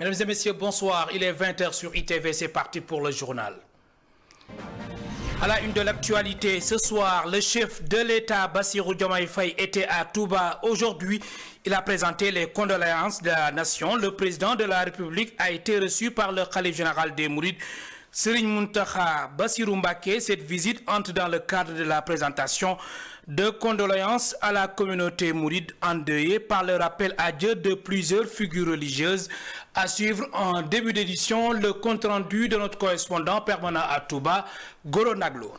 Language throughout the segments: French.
Mesdames et messieurs, bonsoir. Il est 20h sur ITV, c'est parti pour le journal. À la une de l'actualité, ce soir, le chef de l'État, Bassirou Diomaye Faye, était à Touba. Aujourd'hui, il a présenté les condoléances de la nation. Le président de la République a été reçu par le khalife général des Mourides, Serigne Mountakha Bassirou Mbacké. Cette visite entre dans le cadre de la présentation de condoléances à la communauté mouride endeuillée par le rappel à Dieu de plusieurs figures religieuses. À suivre en début d'édition le compte-rendu de notre correspondant permanent à Touba, Goro Naglo.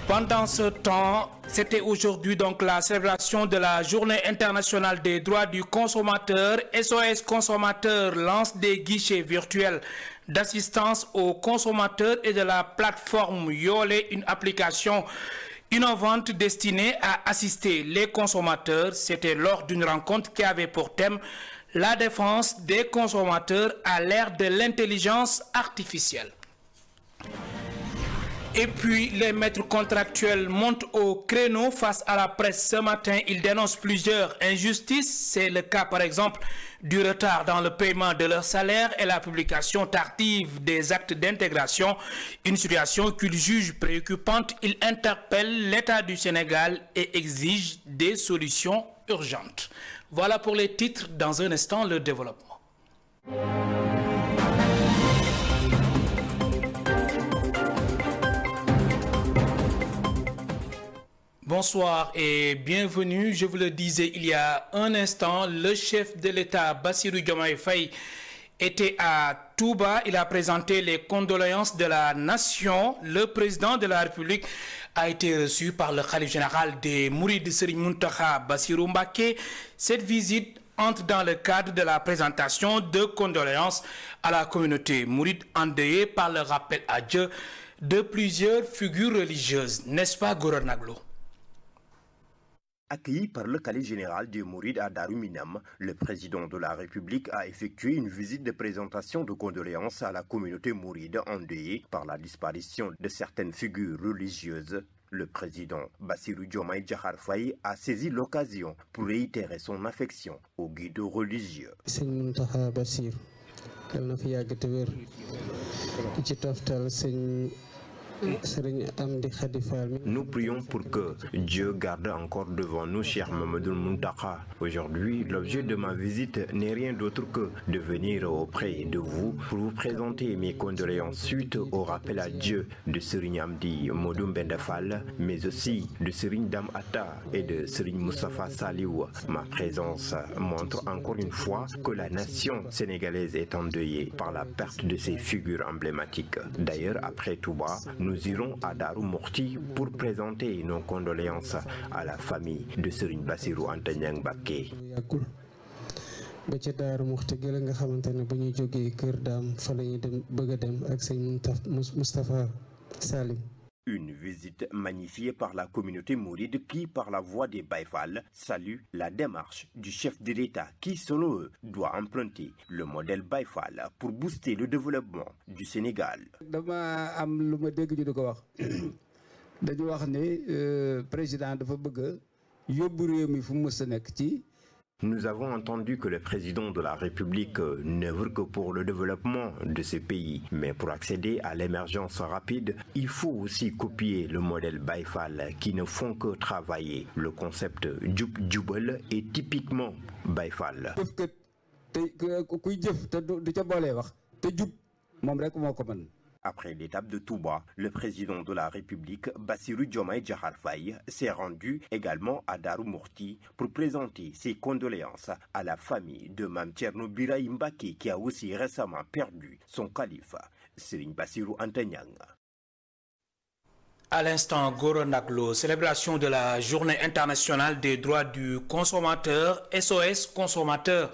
Pendant ce temps, c'était aujourd'hui donc la célébration de la Journée internationale des droits du consommateur. SOS Consommateurs lance des guichets virtuels d'assistance aux consommateurs et de la plateforme Yolé, une application innovante destinée à assister les consommateurs. C'était lors d'une rencontre qui avait pour thème la défense des consommateurs à l'ère de l'intelligence artificielle. Et puis, les maîtres contractuels montent au créneau face à la presse ce matin. Ils dénoncent plusieurs injustices. C'est le cas, par exemple, du retard dans le paiement de leur salaire et la publication tardive des actes d'intégration. Une situation qu'ils jugent préoccupante. Ils interpellent l'État du Sénégal et exigent des solutions urgentes. Voilà pour les titres. Dans un instant, le développement. Bonsoir et bienvenue. Je vous le disais il y a un instant, le chef de l'État, Bassirou Diomaye Faye, était à Touba. Il a présenté les condoléances de la nation. Le président de la République a été reçu par le khalife général des Mourides, Serigne Mountakha Bassirou Mbacké. Cette visite entre dans le cadre de la présentation de condoléances à la communauté mouride endeuillée par le rappel à Dieu de plusieurs figures religieuses. N'est-ce pas, Goro Naglo? Accueilli par le khalife général des Mourides à Darou Minam, le président de la République a effectué une visite de présentation de condoléances à la communauté mouride endeuillée par la disparition de certaines figures religieuses. Le président Bassirou Diomaye Diakhar Faye a saisi l'occasion pour réitérer son affection aux guides religieux. Nous prions pour que Dieu garde encore devant nous, cher Mamadou Mountakha. Aujourd'hui, l'objet de ma visite n'est rien d'autre que de venir auprès de vous pour vous présenter mes condoléances suite au rappel à Dieu de Serigne Amdi Modou Mbenda Fall, mais aussi de Serigne Dame Atta et de Serigne Moustapha Saliou. Ma présence montre encore une fois que la nation sénégalaise est endeuillée par la perte de ces figures emblématiques. D'ailleurs, après Touba, nous irons à Darou Mourti pour présenter nos condoléances à la famille de Serigne Bassirou Anta Niang Mbacké. Une visite magnifiée par la communauté mouride qui, par la voix des Baye Fall, salue la démarche du chef de l'État qui, selon eux, doit emprunter le modèle Baye Fall pour booster le développement du Sénégal. Nous avons entendu que le président de la République n'œuvre que pour le développement de ce pays. Mais pour accéder à l'émergence rapide, il faut aussi copier le modèle Baye Fall qui ne font que travailler. Le concept Djoub Djoubel est typiquement Baye Fall. Après l'étape de Touba, le président de la République, Bassirou Diomaye Diakhar Faye, s'est rendu également à Darou Mourti pour présenter ses condoléances à la famille de Mame Thierno Birahim Mbacké qui a aussi récemment perdu son calife, Serigne Bassirou Anta Niang. À l'instant, Goro Naglo, célébration de la Journée internationale des droits du consommateur. SOS Consommateurs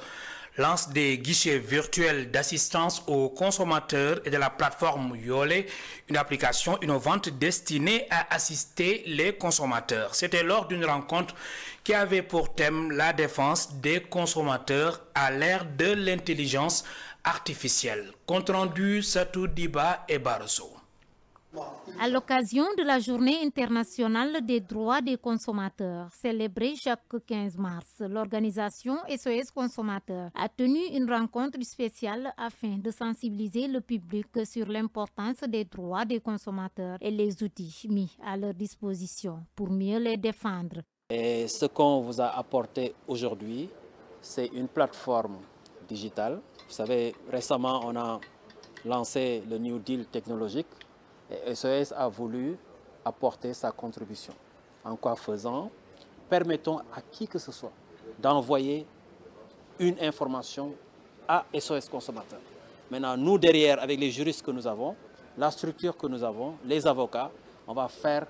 lance des guichets virtuels d'assistance aux consommateurs et de la plateforme Yolé, une application innovante destinée à assister les consommateurs. C'était lors d'une rencontre qui avait pour thème la défense des consommateurs à l'ère de l'intelligence artificielle. Compte rendu, Satou Diba et Barroso. À l'occasion de la Journée internationale des droits des consommateurs, célébrée chaque 15 mars, l'organisation SOS Consommateurs a tenu une rencontre spéciale afin de sensibiliser le public sur l'importance des droits des consommateurs et les outils mis à leur disposition pour mieux les défendre. Et ce qu'on vous a apporté aujourd'hui, c'est une plateforme digitale. Vous savez, récemment, on a lancé le New Deal technologique. Et SOS a voulu apporter sa contribution. En quoi faisant, permettons à qui que ce soit d'envoyer une information à SOS Consommateurs. Maintenant, nous derrière, avec les juristes que nous avons, la structure que nous avons, les avocats, on va faire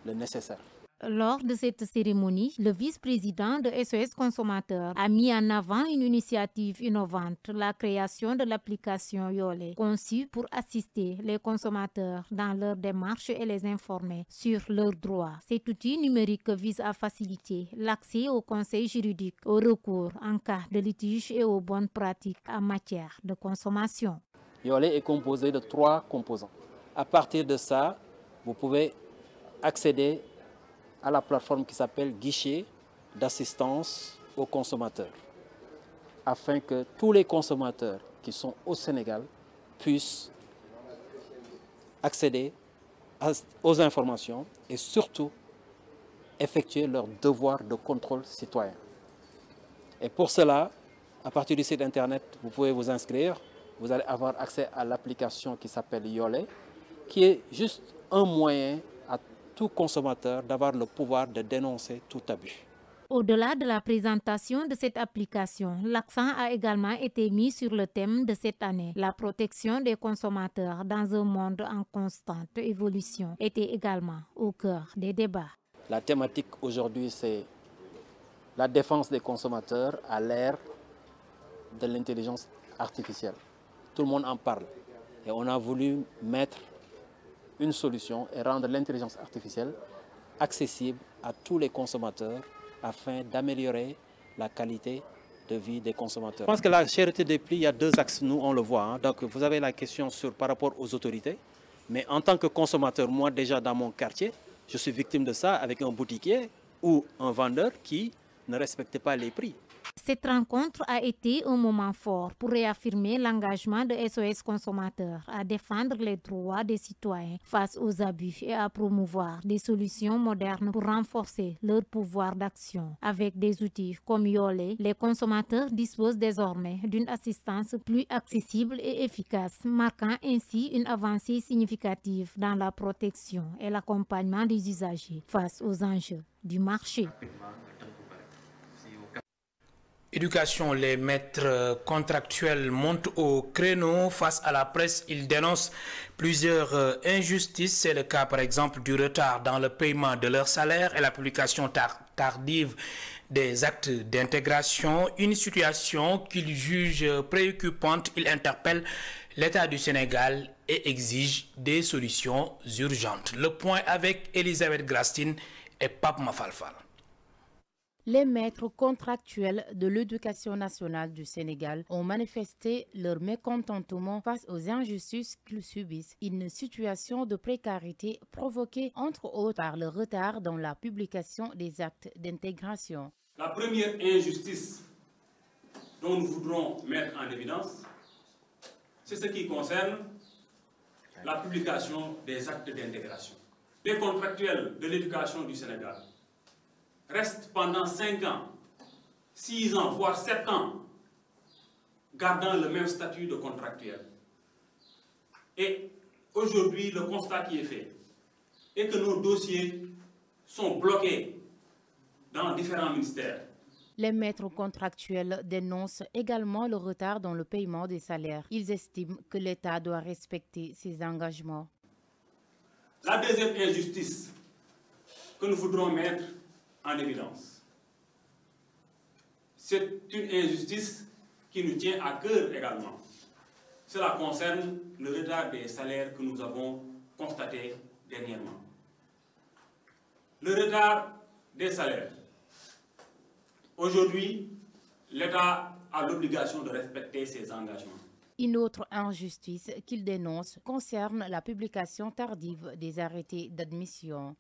le nécessaire. Lors de cette cérémonie, le vice-président de SOS Consommateurs a mis en avant une initiative innovante, la création de l'application Yolé, conçue pour assister les consommateurs dans leurs démarches et les informer sur leurs droits. Cet outil numérique vise à faciliter l'accès aux conseils juridiques, aux recours en cas de litige et aux bonnes pratiques en matière de consommation. Yolé est composé de 3 composants. À partir de ça, vous pouvez accéder à la plateforme qui s'appelle Guichet d'assistance aux consommateurs, afin que tous les consommateurs qui sont au Sénégal puissent accéder aux informations et surtout effectuer leur devoir de contrôle citoyen. Et pour cela, à partir du site internet, vous pouvez vous inscrire, vous allez avoir accès à l'application qui s'appelle Yolé, qui est juste un moyen à tout consommateur d'avoir le pouvoir de dénoncer tout abus. Au-delà de la présentation de cette application, l'accent a également été mis sur le thème de cette année. La protection des consommateurs dans un monde en constante évolution était également au cœur des débats. La thématique aujourd'hui, c'est la défense des consommateurs à l'ère de l'intelligence artificielle. Tout le monde en parle et on a voulu mettre une solution et rendre l'intelligence artificielle accessible à tous les consommateurs afin d'améliorer la qualité de vie des consommateurs. Je pense que la cherté des prix, il y a 2 axes, nous on le voit. Donc vous avez la question par rapport aux autorités, mais en tant que consommateur, moi déjà dans mon quartier, je suis victime de ça avec un boutiquier ou un vendeur qui ne respecte pas les prix. Cette rencontre a été un moment fort pour réaffirmer l'engagement de SOS Consommateurs à défendre les droits des citoyens face aux abus et à promouvoir des solutions modernes pour renforcer leur pouvoir d'action. Avec des outils comme Yolé, les consommateurs disposent désormais d'une assistance plus accessible et efficace, marquant ainsi une avancée significative dans la protection et l'accompagnement des usagers face aux enjeux du marché. Éducation, les maîtres contractuels montent au créneau face à la presse. Ils dénoncent plusieurs injustices. C'est le cas par exemple du retard dans le paiement de leur salaire et la publication tardive des actes d'intégration. Une situation qu'ils jugent préoccupante. Ils interpellent l'État du Sénégal et exigent des solutions urgentes. Le point avec Elisabeth Grastine et Pape Mafalfal. Les maîtres contractuels de l'éducation nationale du Sénégal ont manifesté leur mécontentement face aux injustices qu'ils subissent, une situation de précarité provoquée entre autres par le retard dans la publication des actes d'intégration. La première injustice dont nous voudrons mettre en évidence, c'est ce qui concerne la publication des actes d'intégration. Les contractuels de l'éducation du Sénégal restent pendant 5 ans, 6 ans, voire 7 ans, gardant le même statut de contractuel. Et aujourd'hui, le constat qui est fait est que nos dossiers sont bloqués dans différents ministères. Les maîtres contractuels dénoncent également le retard dans le paiement des salaires. Ils estiment que l'État doit respecter ses engagements. La deuxième injustice que nous voudrons mettre en évidence, c'est une injustice qui nous tient à cœur également. Cela concerne le retard des salaires que nous avons constaté dernièrement. Le retard des salaires. Aujourd'hui, l'État a l'obligation de respecter ses engagements. Une autre injustice qu'il dénonce concerne la publication tardive des arrêtés d'admission.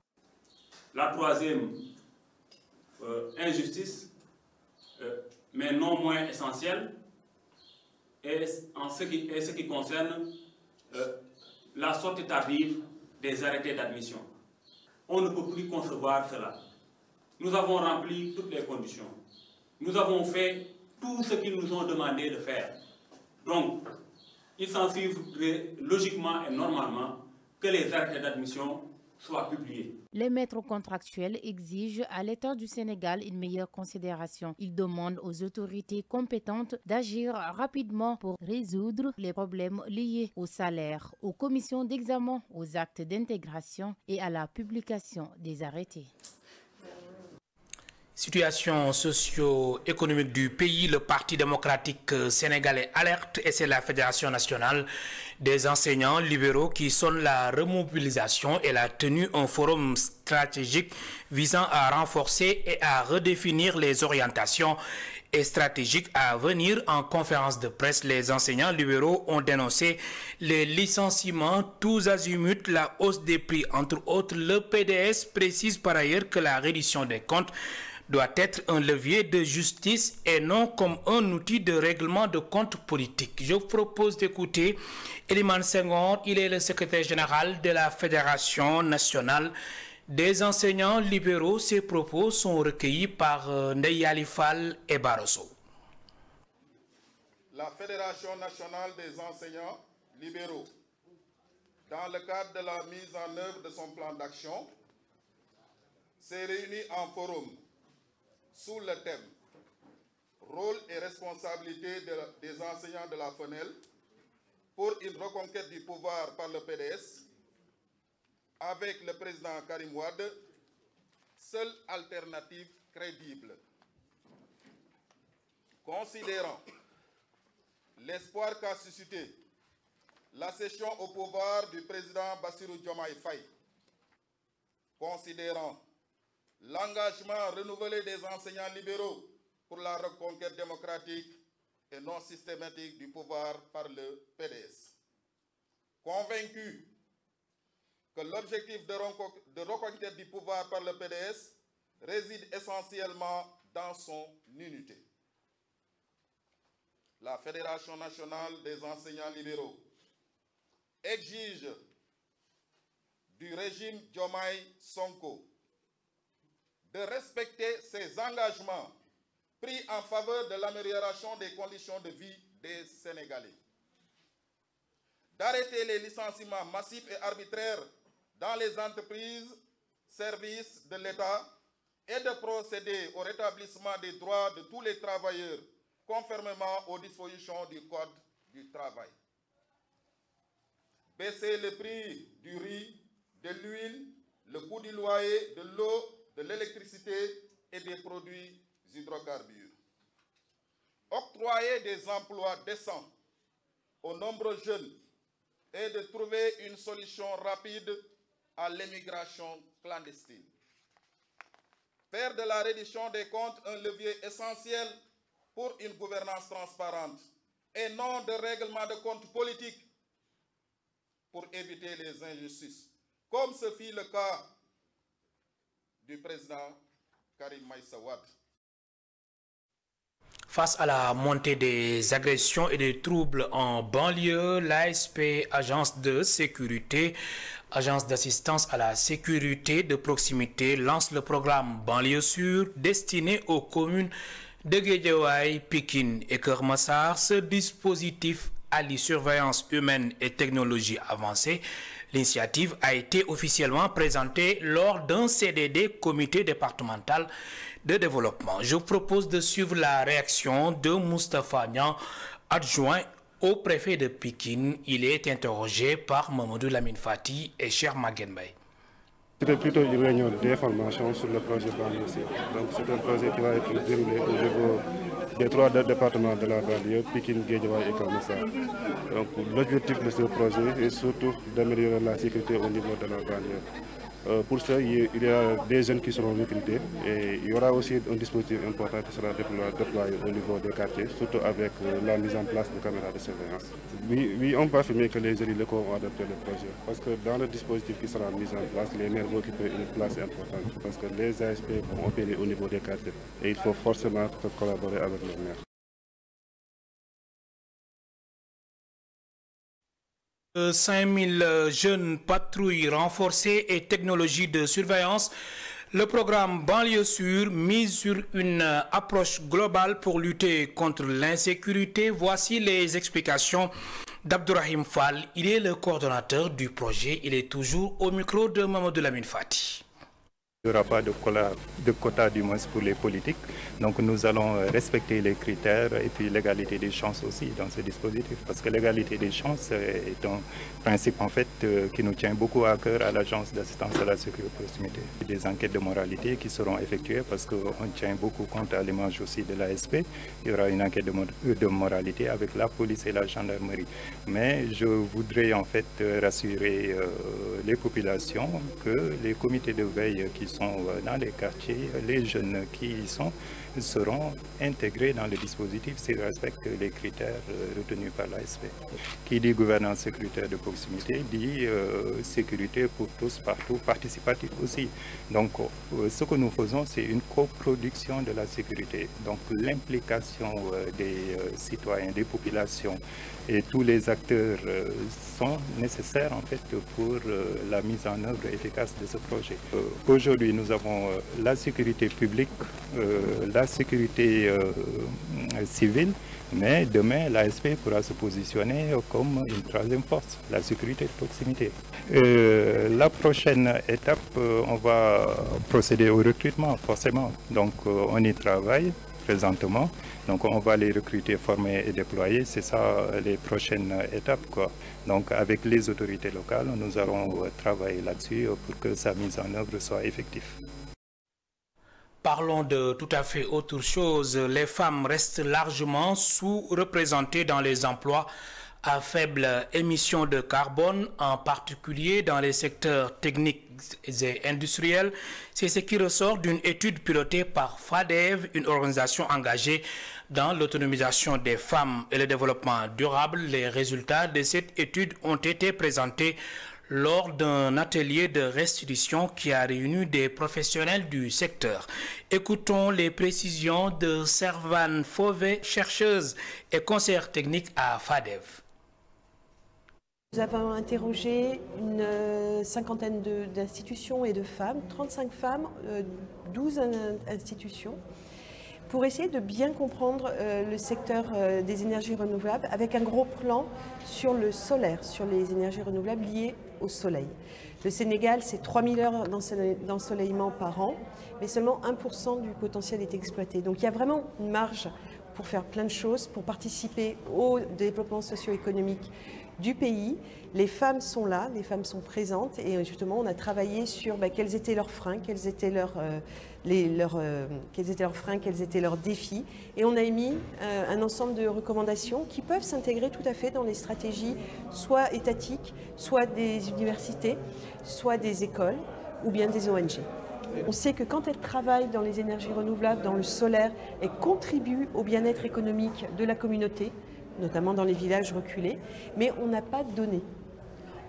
La troisième injustice, mais non moins essentielle, est ce qui concerne la sortie tardive des arrêtés d'admission. On ne peut plus concevoir cela. Nous avons rempli toutes les conditions. Nous avons fait tout ce qu'ils nous ont demandé de faire. Donc, il s'en suivrait logiquement et normalement que les arrêtés d'admission soient publiés. Les maîtres contractuels exigent à l'État du Sénégal une meilleure considération. Ils demandent aux autorités compétentes d'agir rapidement pour résoudre les problèmes liés au salaire, aux commissions d'examen, aux actes d'intégration et à la publication des arrêtés. Situation socio-économique du pays, le Parti démocratique sénégalais alerte et c'est la Fédération nationale des enseignants libéraux qui sonne la remobilisation. Elle a tenu un forum stratégique visant à renforcer et à redéfinir les orientations et stratégiques à venir. En conférence de presse, les enseignants libéraux ont dénoncé les licenciements tous azimuts, la hausse des prix, entre autres. Le PDS précise par ailleurs que la reddition des comptes doit être un levier de justice et non comme un outil de règlement de comptes politiques. Je vous propose d'écouter Elimane Senghor. Il est le secrétaire général de la Fédération nationale des enseignants libéraux. Ses propos sont recueillis par Ndeye Ali Fall et Barosso. La Fédération nationale des enseignants libéraux, dans le cadre de la mise en œuvre de son plan d'action, s'est réunie en forum sous le thème « Rôle et responsabilité des enseignants de la FENEL pour une reconquête du pouvoir par le PDS » avec le président Karim Wade, seule alternative crédible. Considérant l'espoir qu'a suscité la cession au pouvoir du président Bassirou Diomaye Faye, considérant l'engagement renouvelé des enseignants libéraux pour la reconquête démocratique et non systématique du pouvoir par le PDS. Convaincu que l'objectif de reconquête du pouvoir par le PDS réside essentiellement dans son unité. La Fédération nationale des enseignants libéraux exige du régime Diomaye-Sonko de respecter ses engagements pris en faveur de l'amélioration des conditions de vie des Sénégalais, d'arrêter les licenciements massifs et arbitraires dans les entreprises, services de l'État et de procéder au rétablissement des droits de tous les travailleurs conformément aux dispositions du Code du travail. Baisser le prix du riz, de l'huile, le coût du loyer, de l'eau, de l'électricité et des produits hydrocarbures. Octroyer des emplois décents aux nombreux jeunes et de trouver une solution rapide à l'émigration clandestine. Faire de la reddition des comptes un levier essentiel pour une gouvernance transparente et non de règlement de comptes politiques pour éviter les injustices, comme ce fut le cas du président Karim Meïssa Wade. Face à la montée des agressions et des troubles en banlieue, l'ASP, Agence de sécurité, Agence d'assistance à la sécurité de proximité, lance le programme Banlieue Sûre destiné aux communes de Guédiawaye, Pikine et Keur Massar. Ce dispositif allie surveillance humaine et technologie avancée. L'initiative a été officiellement présentée lors d'un CDD, comité départemental de développement. Je vous propose de suivre la réaction de Moustapha Niang, adjoint au préfet de Pikine. Il est interrogé par Mamadou Lamine Fati et Cheikh Maguette Mbaye. C'était plutôt une réunion d'information sur le projet banlieue. Donc c'est un projet qui va être déroulé au niveau des 3 départements de la banlieue, Pikine, Guédiawaye et Keur Massar. Donc l'objectif de ce projet est surtout d'améliorer la sécurité au niveau de la banlieue. Pour ça, il y a des jeunes qui seront recrutés et il y aura aussi un dispositif important qui sera déployé au niveau des quartiers, surtout avec la mise en place de caméras de surveillance. Oui, on peut affirmer que les élus locaux ont adopté le projet parce que dans le dispositif qui sera mis en place, les maires vont occuper une place importante parce que les ASP vont opérer au niveau des quartiers et il faut forcément collaborer avec les maires. 5000 jeunes patrouilles renforcées et technologies de surveillance. Le programme Banlieue Sûre mise sur une approche globale pour lutter contre l'insécurité. Voici les explications d'Abdourahim Fall. Il est le coordonnateur du projet. Il est toujours au micro de Mamadou Lamine Fati. Il n'y aura pas de quota du moins pour les politiques. Donc nous allons respecter les critères et puis l'égalité des chances aussi dans ce dispositif. Parce que l'égalité des chances est un principe en fait qui nous tient beaucoup à cœur à l'Agence d'assistance à la sécurité de proximité. Des enquêtes de moralité qui seront effectuées parce qu'on tient beaucoup compte à l'image aussi de l'ASP. Il y aura une enquête de moralité avec la police et la gendarmerie. Mais je voudrais en fait rassurer les populations que les comités de veille qui sont dans les quartiers, les jeunes qui y sont, seront intégrés dans le dispositif s'ils respectent les critères retenus par l'ASP. Qui dit gouvernance sécuritaire de proximité dit sécurité pour tous, partout, participatif aussi. Donc ce que nous faisons, c'est une coproduction de la sécurité. Donc l'implication des citoyens, des populations et tous les acteurs sont nécessaires en fait pour la mise en œuvre efficace de ce projet. Aujourd'hui, nous avons la sécurité publique, la sécurité civile, mais demain, l'ASP pourra se positionner comme une troisième force, la sécurité de proximité. La prochaine étape, on va procéder au recrutement, forcément. Donc, on y travaille présentement. Donc, on va les recruter, former et déployer. C'est ça les prochaines étapes, quoi. Donc, avec les autorités locales, nous allons travailler là-dessus pour que sa mise en œuvre soit effective. Parlons de tout à fait autre chose. Les femmes restent largement sous-représentées dans les emplois à faible émission de carbone, en particulier dans les secteurs techniques et industriels. C'est ce qui ressort d'une étude pilotée par FADEV, une organisation engagée dans l'autonomisation des femmes et le développement durable. Les résultats de cette étude ont été présentés lors d'un atelier de restitution qui a réuni des professionnels du secteur. Écoutons les précisions de Servane Fauvet, chercheuse et conseillère technique à FADEV. Nous avons interrogé une cinquantaine d'institutions et de femmes, 35 femmes, 12 institutions, pour essayer de bien comprendre le secteur des énergies renouvelables avec un gros plan sur le solaire, sur les énergies renouvelables liées au soleil. Le Sénégal, c'est 3000 heures d'ensoleillement par an, mais seulement 1% du potentiel est exploité. Donc il y a vraiment une marge pour faire plein de choses, pour participer au développement socio-économique du pays. Les femmes sont là, les femmes sont présentes et justement on a travaillé sur quels étaient leurs freins, quels étaient leurs freins, quels étaient leurs défis, et on a émis un ensemble de recommandations qui peuvent s'intégrer tout à fait dans les stratégies soit étatiques, soit des universités, soit des écoles ou bien des ONG. On sait que quand elles travaillent dans les énergies renouvelables, dans le solaire, elles contribuent au bien-être économique de la communauté, notamment dans les villages reculés, mais on n'a pas de données.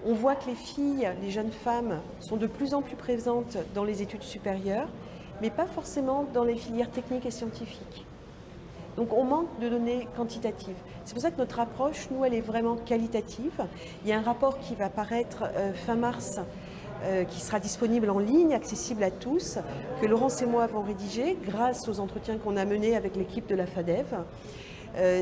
On voit que les filles, les jeunes femmes sont de plus en plus présentes dans les études supérieures, mais pas forcément dans les filières techniques et scientifiques. Donc on manque de données quantitatives. C'est pour ça que notre approche, nous, elle est vraiment qualitative. Il y a un rapport qui va paraître fin mars, qui sera disponible en ligne, accessible à tous, que Laurence et moi avons rédigé grâce aux entretiens qu'on a menés avec l'équipe de la FADEV.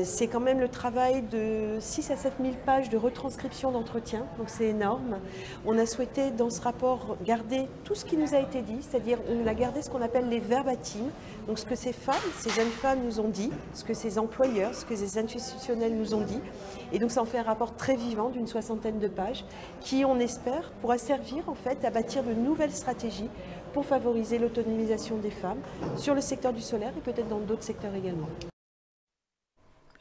C'est quand même le travail de 6 à 7 000 pages de retranscription d'entretien, donc c'est énorme. On a souhaité dans ce rapport garder tout ce qui nous a été dit, c'est-à-dire on a gardé ce qu'on appelle les verbatims, donc ce que ces femmes, ces jeunes femmes nous ont dit, ce que ces employeurs, ce que ces institutionnels nous ont dit. Et donc ça en fait un rapport très vivant d'une 60aine de pages qui, on espère, pourra servir en fait à bâtir de nouvelles stratégies pour favoriser l'autonomisation des femmes sur le secteur du solaire et peut-être dans d'autres secteurs également.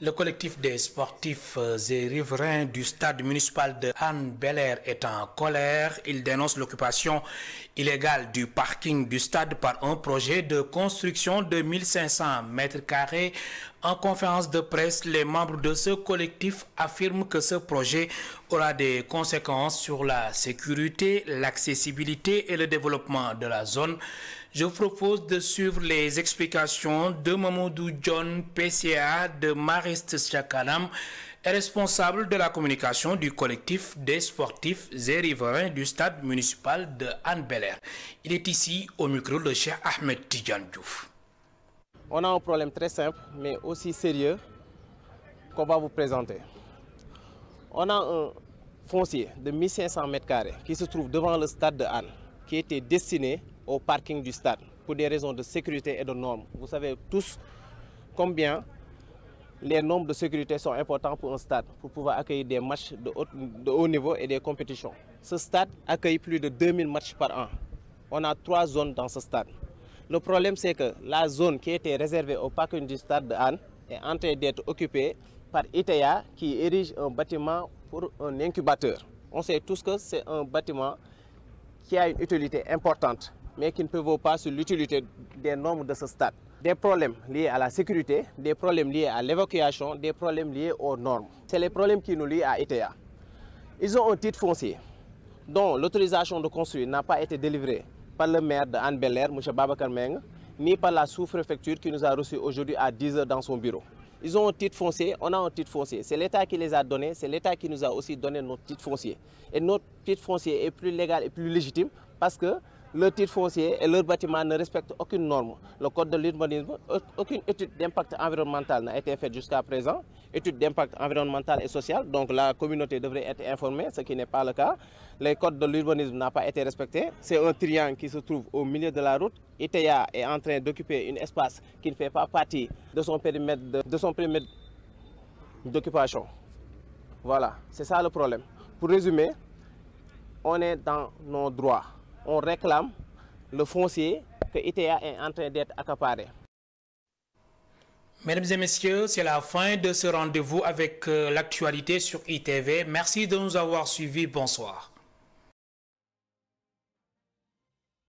Le collectif des sportifs et riverains du stade municipal de Hann Bel-Air est en colère. Il dénonce l'occupation illégale du parking du stade par un projet de construction de 1500 mètres carrés. En conférence de presse, les membres de ce collectif affirment que ce projet aura des conséquences sur la sécurité, l'accessibilité et le développement de la zone. Je vous propose de suivre les explications de Mamadou John, PCA de Mariste Chakanam, responsable de la communication du collectif des sportifs et riverains du stade municipal de Hann Bel-Air. Il est ici au micro de Cheikh Ahmed Tidiane Diouf. On a un problème très simple, mais aussi sérieux, qu'on va vous présenter. On a un foncier de 1500 mètres carrés qui se trouve devant le stade de Hann, qui était destiné au parking du stade pour des raisons de sécurité et de normes. Vous savez tous combien les normes de sécurité sont importants pour un stade, pour pouvoir accueillir des matchs de haut niveau et des compétitions. Ce stade accueille plus de 2000 matchs par an. On a 3 zones dans ce stade. Le problème, c'est que la zone qui était réservée au parking du stade de Hann est en train d'être occupée par ITEA qui érige un bâtiment pour un incubateur. On sait tous que c'est un bâtiment qui a une utilité importante, mais qui ne prévaut pas sur l'utilité des normes de ce stade. Des problèmes liés à la sécurité, des problèmes liés à l'évacuation, des problèmes liés aux normes. C'est les problèmes qui nous lient à ITEA. Ils ont un titre foncier dont l'autorisation de construire n'a pas été délivrée par le maire de Hann Bel-Air, M. Babacar Meng, ni par la sous-préfecture qui nous a reçus aujourd'hui à 10 h dans son bureau. Ils ont un titre foncier, on a un titre foncier. C'est l'État qui les a donnés, c'est l'État qui nous a aussi donné notre titre foncier. Et notre titre foncier est plus légal et plus légitime parce que leur titre foncier et leur bâtiment ne respectent aucune norme. Le code de l'urbanisme, aucune étude d'impact environnemental n'a été faite jusqu'à présent. Étude d'impact environnemental et social, donc la communauté devrait être informée, ce qui n'est pas le cas. Le code de l'urbanisme n'a pas été respecté. C'est un triangle qui se trouve au milieu de la route. ITEA est en train d'occuper un espace qui ne fait pas partie de son périmètre d'occupation. Voilà, c'est ça le problème. Pour résumer, on est dans nos droits. On réclame le foncier que ITEA est en train d'être accaparé. Mesdames et messieurs, c'est la fin de ce rendez-vous avec l'actualité sur ITV. Merci de nous avoir suivis. Bonsoir.